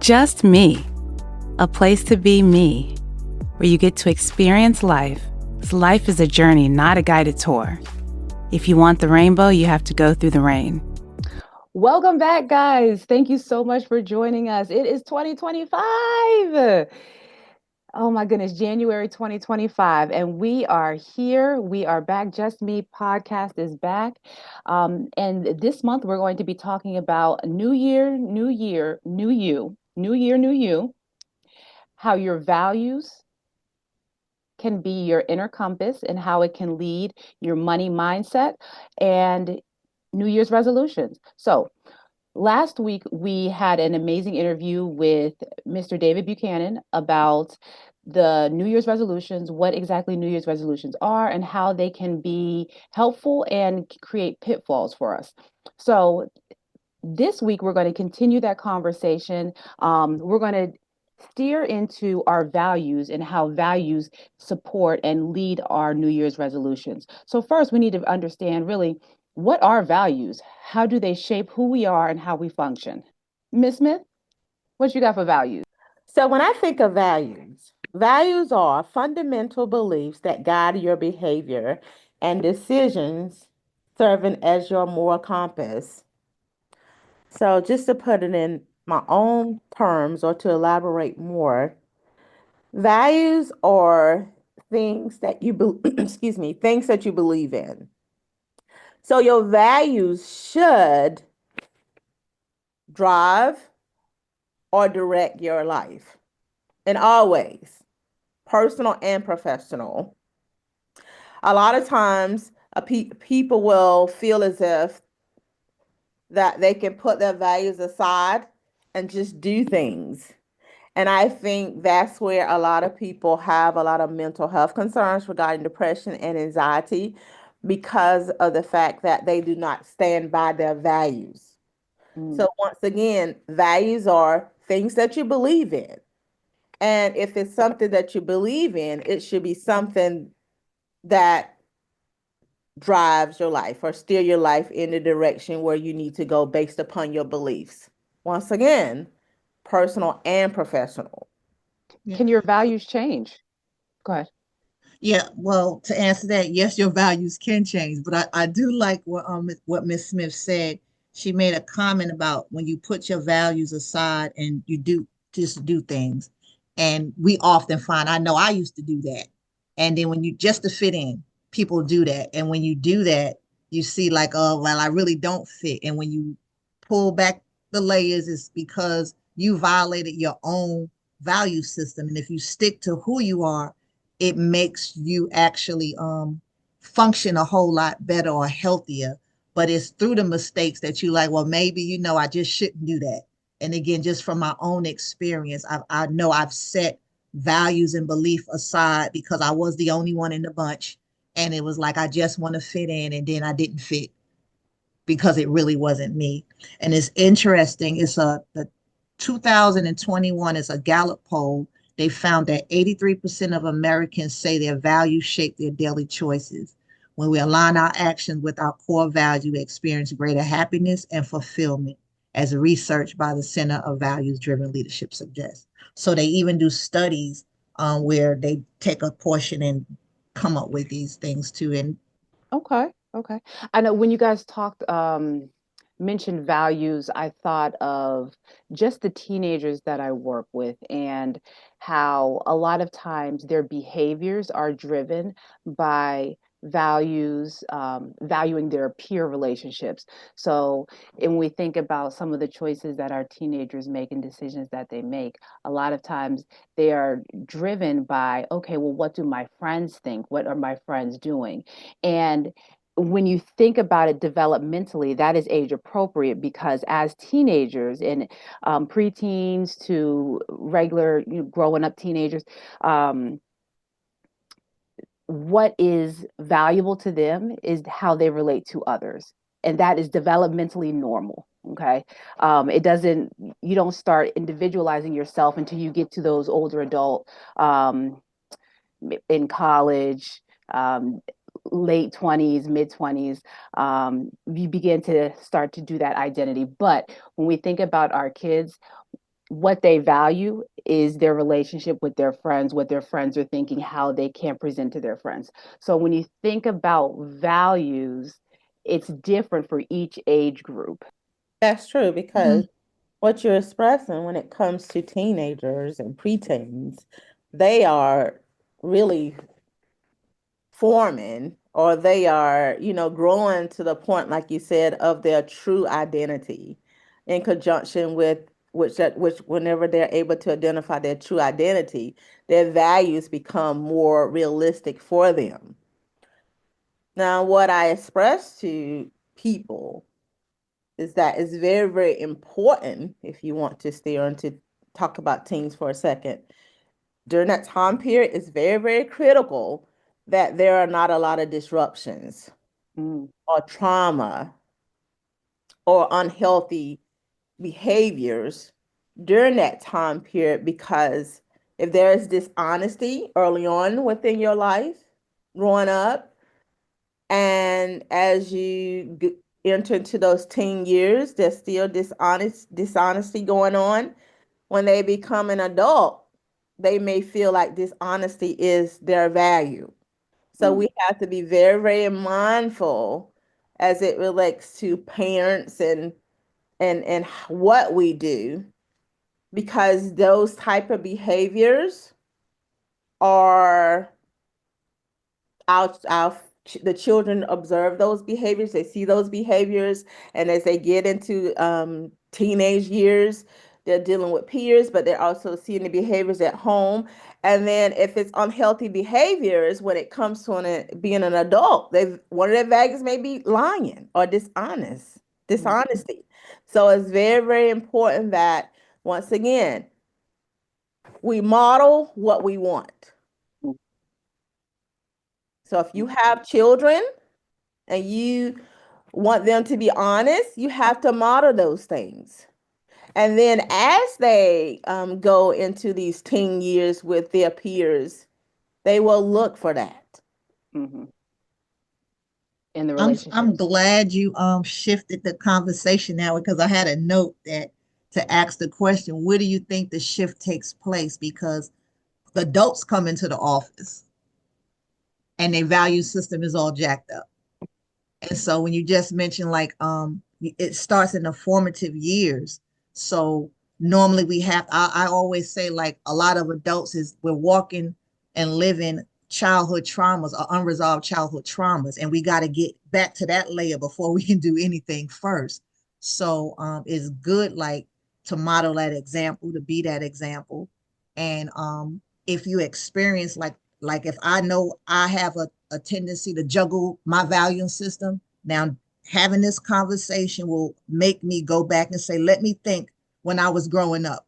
Just me, a place to be me, where you get to experience life. 'Cause life is a journey, not a guided tour. If you want the rainbow, you have to go through the rain. Welcome back, guys. Thank you so much for joining us. It is 2025. Oh my goodness, January 2025. And we are here. We are back. Just Me podcast is back. And this month, we're going to be talking about New Year, New Year, New You. New Year, New You. How your values can be your inner compass and how it can lead your money mindset and New Year's resolutions. So, last week, we had an amazing interview with Mr. David Buchanan about the New Year's resolutions, what exactly New Year's resolutions are, and how they can be helpful and create pitfalls for us. So, this week, we're going to continue that conversation. We're going to steer into our values and how values support and lead our New Year's resolutions. So, first, we need to understand really what are values? How do they shape who we are and how we function? Miss Smith, what you got for values? So, when I think of values, values are fundamental beliefs that guide your behavior and decisions, serving as your moral compass. So, just to put it in my own terms or to elaborate more, values are things that excuse me, things that you believe in. So, your values should drive or direct your life in all ways, personal and professional. A lot of times, people will feel as if that they can put their values aside and just do things. And I think that's where a lot of people have a lot of mental health concerns regarding depression and anxiety because of the fact that they do not stand by their values. So, once again, values are things that you believe in. And if it's something that you believe in, it should be something that drives your life or steer your life in the direction where you need to go based upon your beliefs. Once again, personal and professional. Yeah. Can your values change? Go ahead. Yeah, well, to answer that, yes, your values can change, but I do like what Miss Smith said. She made a comment about when you put your values aside and you do things. And we often find, I know I used to do that. And then when you just to fit in, people do that. And when you do that, you see like, oh, well, I really don't fit. And when you pull back the layers, it's because you violated your own value system. And if you stick to who you are, it makes you actually function a whole lot better or healthier. But it's through the mistakes that you like, well, maybe, I just shouldn't do that. And again, just from my own experience, I know I've set values and belief aside because I was the only one in the bunch. And it was like, I just want to fit in. And then I didn't fit because it really wasn't me. And it's interesting. The 2021 is a Gallup poll. They found that 83% of Americans say their values shape their daily choices. When we align our actions with our core value, we experience greater happiness and fulfillment, as research by the Center of Values Driven Leadership suggests. So they even do studies where they take a portion and come up with these things too. And Okay. Okay. I know when you guys talked, mentioned values, I thought of just the teenagers that I work with and how a lot of times their behaviors are driven by values, valuing their peer relationships. So, when we think about some of the choices that our teenagers make and decisions that they make, a lot of times they are driven by, okay, well, what do my friends think? What are my friends doing? And when you think about it developmentally, that is age appropriate because as teenagers and preteens to regular growing up teenagers, um, what is valuable to them is how they relate to others. And that is developmentally normal. Okay. It doesn't, you don't start individualizing yourself until you get to those older adult um, in college, um, late 20s, mid 20s, you begin to start to do that identity. But when we think about our kids, what they value is their relationship with their friends, what their friends are thinking, how they can present to their friends. So when you think about values, it's different for each age group. That's true Mhm. because what you're expressing when it comes to teenagers and preteens, they are really forming or they are, growing to the point, like you said, of their true identity in conjunction with which whenever they're able to identify their true identity, their values become more realistic for them. Now, what I express to people is that it's very, very important if you want to stay on to talk about teens for a second. During that time period, it's very, very critical that there are not a lot of disruptions Mm, or trauma or unhealthy behaviors during that time period because if there is dishonesty early on within your life, growing up, and as you enter into those teen years, there's still dishonesty going on. When they become an adult, they may feel like dishonesty is their value. So mm, we have to be very, very mindful as it relates to parents and what we do, because those type of behaviors are our the children observe those behaviors, they see those behaviors, and as they get into teenage years, they're dealing with peers, but they're also seeing the behaviors at home. And then if it's unhealthy behaviors when it comes to being an adult, they one of their values may be lying or mm, dishonesty. So it's very, very important that once again we model what we want. mm, So if you mm, have children and you want them to be honest, you have to model those things. And then as they go into these teen years with their peers, they will look for that. mhm. In the I'm relationships. glad you shifted the conversation now because I had a note that to ask the question, where do you think the shift takes place? Because the adults come into the office and their value system is all jacked up. And so when you just mentioned like it starts in the formative years. So normally we have I always say like a lot of adults is we're walking and living childhood traumas or unresolved childhood traumas. And we got to get back to that layer before we can do anything first. So it's good like to model that example, to be that example. And if you experience like if I know I have a tendency to juggle my value system. Now, having this conversation will make me go back and say, let me think when I was growing up.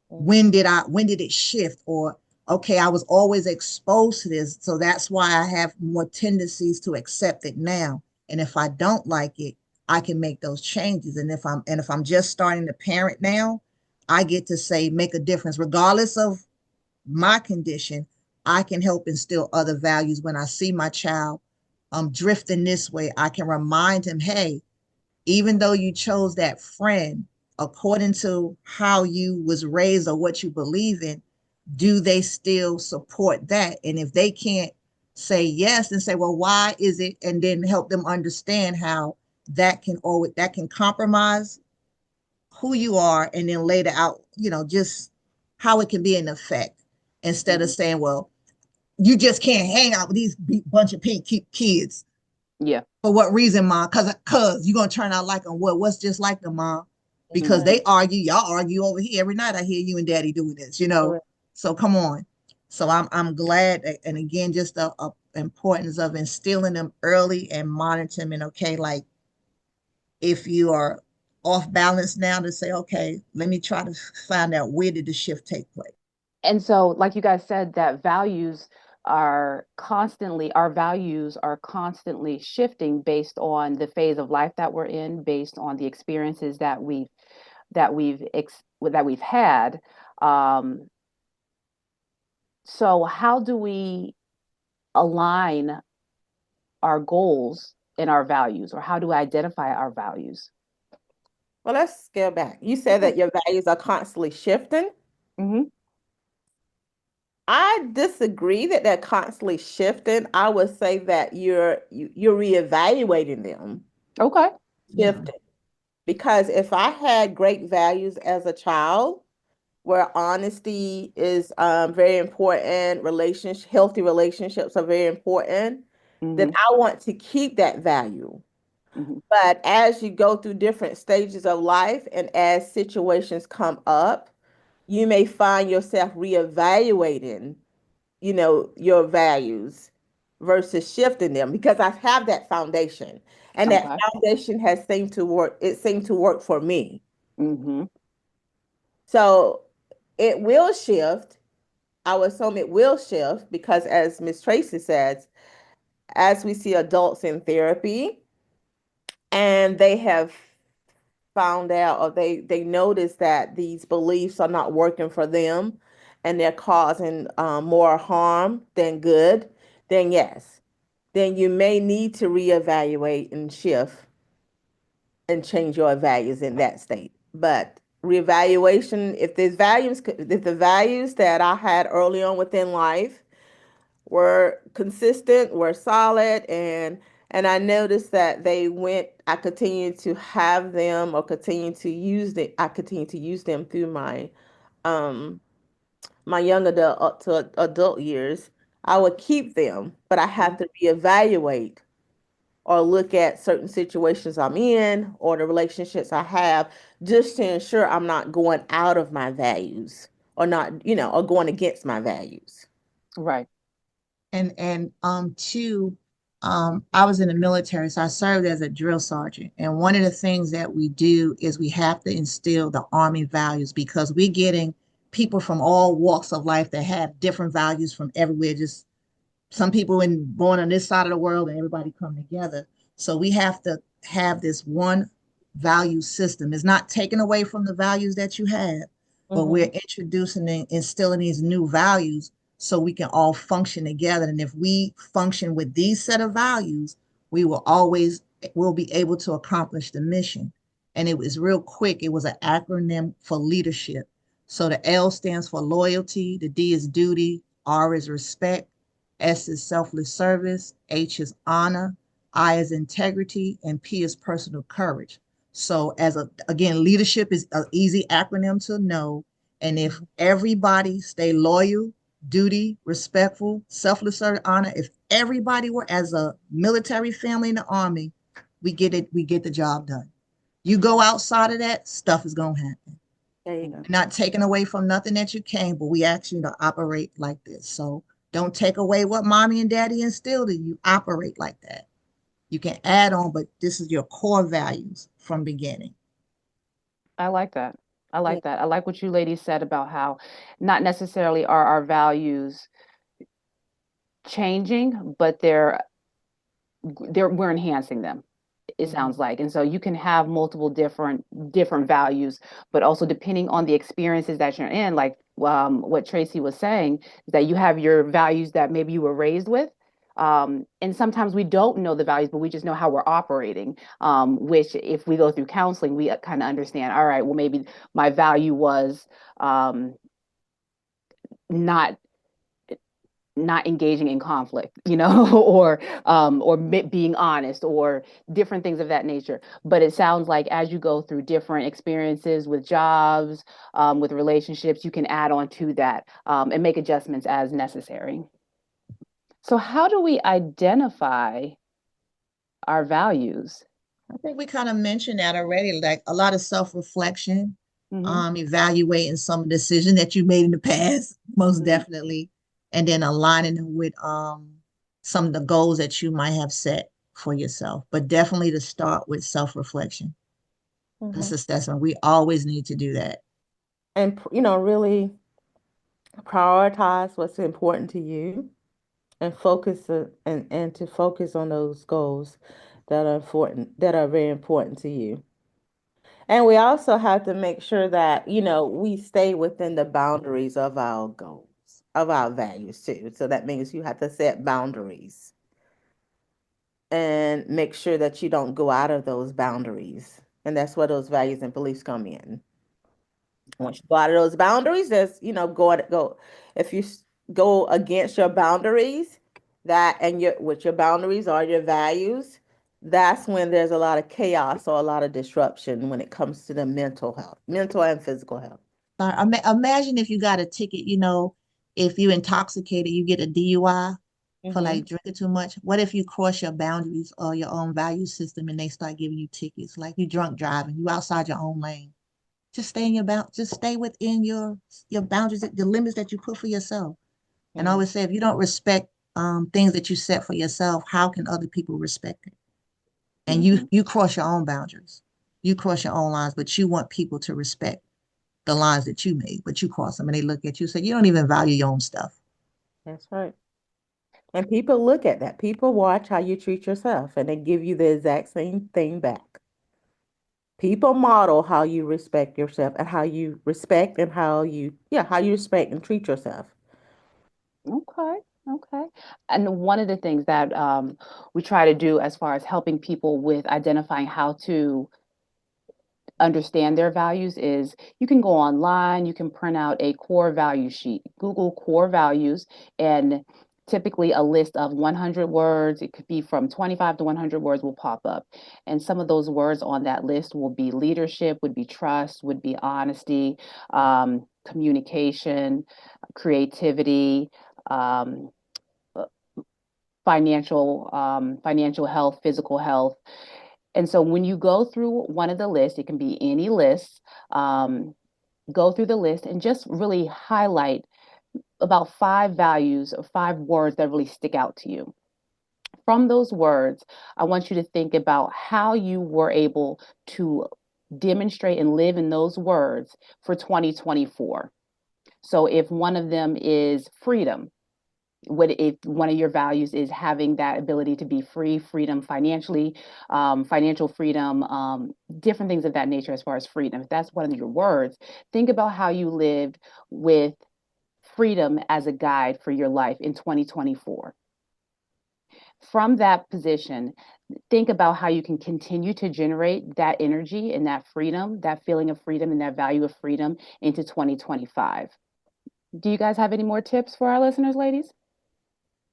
When did it shift? Or okay, I was always exposed to this. So that's why I have more tendencies to accept it now. And if I don't like it, I can make those changes. And if I'm just starting to parent now, I get to say make a difference, regardless of my condition. I can help instill other values when I see my child drifting this way. I can remind him, hey, even though you chose that friend, according to how you was raised or what you believe in, do they still support that? And if they can't say yes, and say, well, why is it? And then help them understand how that can compromise who you are, and then later out, just how it can be an effect, instead of Mhm. saying, well, you just can't hang out with these bunch of pink kids. Yeah. For what reason, mom? Cause you're gonna turn out like them. What's just like them, mom? Because Mhm. they argue, y'all argue over here every night. I hear you and daddy doing this. Correct. So come on. So I'm glad and again, just the importance of instilling them early and monitoring them. And okay, like if you are off balance now, to say, okay, let me try to find out where did the shift take place. And so, like you guys said, that our values are constantly shifting based on the phase of life that we're in, based on the experiences that we've had. Um, so how do we align our goals and our values, or how do we identify our values? Well, let's scale back. You said Okay. that your values are constantly shifting. Hmm. I disagree that they're constantly shifting. I would say that you're reevaluating them, Okay. Yeah. shifting. Because if I had great values as a child, where honesty is very important, healthy relationships are very important, then Hmm. I want to keep that value. Hmm. But as you go through different stages of life and as situations come up, you may find yourself reevaluating, your values versus shifting them because I have that foundation. And that Okay. foundation has seemed to work. It seemed to work for me. Hmm. So it will shift. I would assume it will shift because, as Miss Tracy says, as we see adults in therapy and they have found out or they notice that these beliefs are not working for them and they're causing more harm than good, then yes, then you may need to reevaluate and shift and change your values in that state. But reevaluation, if the values that I had early on within life were consistent, were solid, and I noticed that I continued to have them or I continued to use them through um my young adult up to adult years. I would keep them, but I have to reevaluate or look at certain situations I'm in or the relationships I have just to ensure I'm not going out of my values or not, or going against my values. Right. And two, I was in the military, so I served as a drill sergeant. And one of the things that we do is we have to instill the Army values because we're getting people from all walks of life that have different values from everywhere, just some people in born on this side of the world and everybody come together. So we have to have this one value system. It's not taken away from the values that you have, but we're Mhm. introducing and instilling these new values so we can all function together. And if we function with these set of values, we will be able to accomplish the mission. And it was real quick. It was an acronym for leadership. So the L stands for loyalty, the D is duty, R is respect, S is selfless service, H is honor, I is integrity, and P is personal courage. So again, leadership is an easy acronym to know. And if everybody stay loyal, duty, respectful, selfless service, honor, if everybody were as a military family in the Army, we get the job done. You go outside of that, stuff is gonna happen. There you go. Not taking away from nothing that you came, but we ask you to operate like this. So don't take away what mommy and daddy instilled in you. Operate like that. You can add on, but this is your core values from beginning. I like that. I Yeah. like that. I like what you ladies said about how not necessarily are our values changing, but they're we're enhancing them. It sounds Mhm. like. And so you can have multiple different values, but also depending on the experiences that you're in, like what Tracy was saying, is that you have your values that maybe you were raised with. And sometimes we don't know the values, but we just know how we're operating. Which, if we go through counseling, we kind of understand. All right, well, maybe my value was not not engaging in conflict, or being honest, or different things of that nature. But it sounds like as you go through different experiences with jobs, with relationships, you can add on to that, and make adjustments as necessary. So, how do we identify our values? I think we kind of mentioned that already, like a lot of self-reflection, Hmm. evaluating some decisions that you made in the past, most definitely, and then aligning them with some of the goals that you might have set for yourself. But definitely to start with self-reflection. That's Mhm. assessment. We always need to do that. And really prioritize what's important to you and and to focus on those goals that are very important to you. And we also have to make sure that, we stay within the boundaries of our goals, of our values too. So that means you have to set boundaries and make sure that you don't go out of those boundaries And that's where those values and beliefs come in. Once you go out of those boundaries, there's, go if you go against your boundaries, that and your what your boundaries are your values, that's when there's a lot of chaos or a lot of disruption when it comes to the mental health, mental and physical health. Imagine if you got a ticket, if you intoxicated, you get a DUI for Mm-hmm. like drinking too much. What if you cross your boundaries or your own value system and they start giving you tickets? Like you drunk driving, you outside your own lane. Just stay within your boundaries, the limits that you put for yourself. And I Mm-hmm. always say, if you don't respect things that you set for yourself, how can other people respect it? And Mhm. you cross your own boundaries, you cross your own lines, but you want people to respect the lines that you made, but you cross them and they look at you and say, you don't even value your own stuff. That's right. And people look at that. People watch how you treat yourself and they give you the exact same thing back. People model how you respect yourself and how you respect and how you respect and treat yourself. Okay. Okay. And one of the things that we try to do as far as helping people with identifying how to understand their values is you can go online, you can print out a core value sheet, Google core values, and typically a list of 100 words. It could be from 25 to 100 words will pop up. And some of those words on that list will be leadership, would be trust, would be honesty, communication, creativity, um, financial health, physical health. And so when you go through one of the lists, it can be any list, um, go through the list and just really highlight about 5 values or 5 words that really stick out to you. From those words, I want you to think about how you were able to demonstrate and live in those words for 2024. So if one of them is freedom, what if one of your values is having that ability to be free, freedom financially, financial freedom, different things of that nature as far as freedom? If that's one of your words, think about how you lived with freedom as a guide for your life in 2024. From that position, think about how you can continue to generate that energy and that freedom, that feeling of freedom and that value of freedom into 2025. Do you guys have any more tips for our listeners, ladies?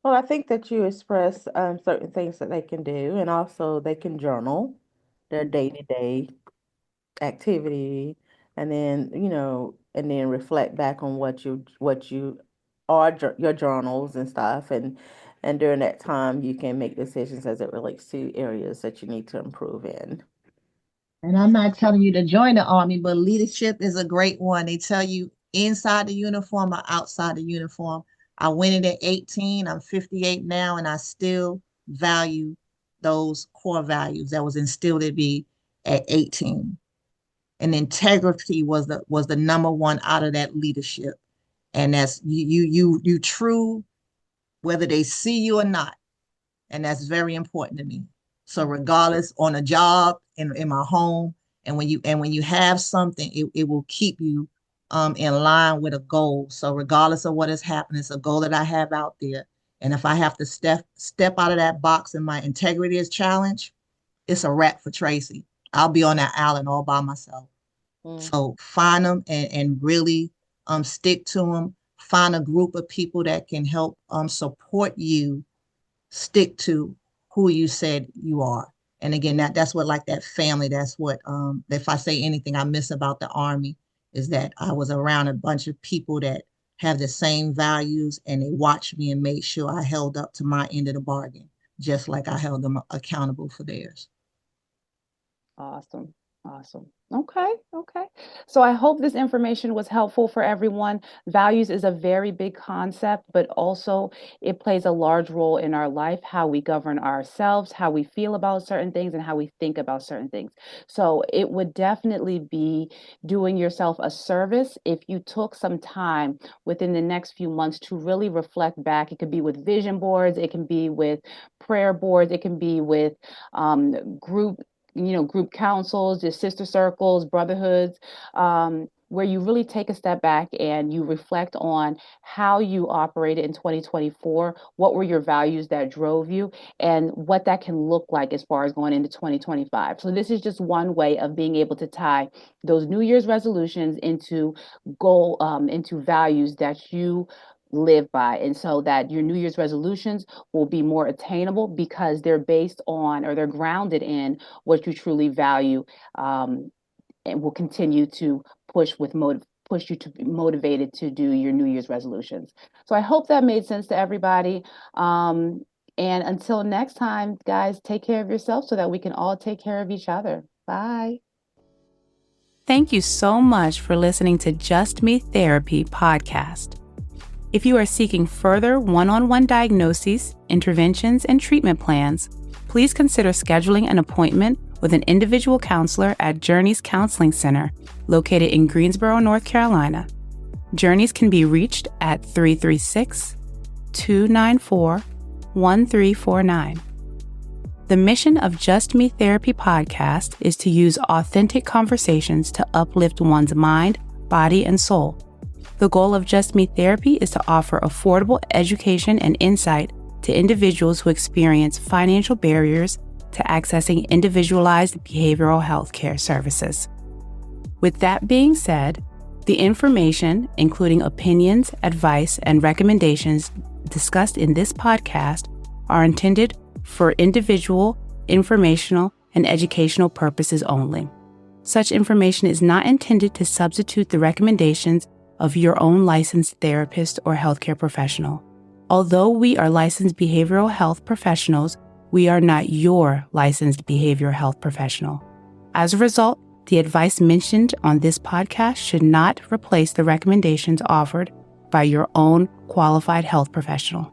Well, I think that you express certain things that they can do, and also they can journal their day-to-day activity, and then and then reflect back on what you are your journals and stuff, and during that time you can make decisions as it relates to areas that you need to improve in. And I'm not telling you to join the army, but leadership is a great one. They tell you inside the uniform or outside the uniform. I went in at 18, I'm 58 now, and I still value those core values that was instilled in me at 18. And integrity was the number one out of that leadership. And that's you true whether they see you or not. And that's very important to me. So regardless on a job, in my home, and when you have something, it will keep you in line with a goal. So regardless of what is happening, it's a goal that I have out there. And if I have to step out of that box and my integrity is challenged, it's a wrap for Tracy. I'll be on that island all by myself. Mm. So find them and really stick to them. Find a group of people that can help support you stick to who you said you are. And again, that's what, like that family, that's what if I say anything I miss about the army is that I was around a bunch of people that have the same values and they watched me and made sure I held up to my end of the bargain, just like I held them accountable for theirs. Awesome. Awesome. Okay. Okay. So I hope this information was helpful for everyone. Values is a very big concept, but also it plays a large role in our life, how we govern ourselves, how we feel about certain things, and how we think about certain things. So it would definitely be doing yourself a service if you took some time within the next few months to really reflect back. It could be with vision boards, it can be with prayer boards, it can be with group councils, your sister circles, brotherhoods, where you really take a step back and you reflect on how you operated in 2024, what were your values that drove you, and what that can look like as far as going into 2025. So this is just one way of being able to tie those New Year's resolutions into into values that you live by, and so that your New Year's resolutions will be more attainable because they're based on, or they're grounded in, what you truly value, and will continue to push you to be motivated to do your New Year's resolutions. So I hope that made sense to everybody. And until next time, guys, take care of yourself so that we can all take care of each other. Bye. Thank you so much for listening to Just Me Therapy podcast. If you are seeking further one-on-one diagnoses, interventions, and treatment plans, please consider scheduling an appointment with an individual counselor at Journeys Counseling Center, located in Greensboro, North Carolina. Journeys can be reached at 336-294-1349. The mission of Just Me Therapy podcast is to use authentic conversations to uplift one's mind, body, and soul. The goal of Just Me Therapy is to offer affordable education and insight to individuals who experience financial barriers to accessing individualized behavioral health care services. With that being said, the information, including opinions, advice, and recommendations discussed in this podcast, are intended for individual, informational, and educational purposes only. Such information is not intended to substitute the recommendations of your own licensed therapist or healthcare professional. Although we are licensed behavioral health professionals, we are not your licensed behavioral health professional. As a result, the advice mentioned on this podcast should not replace the recommendations offered by your own qualified health professional.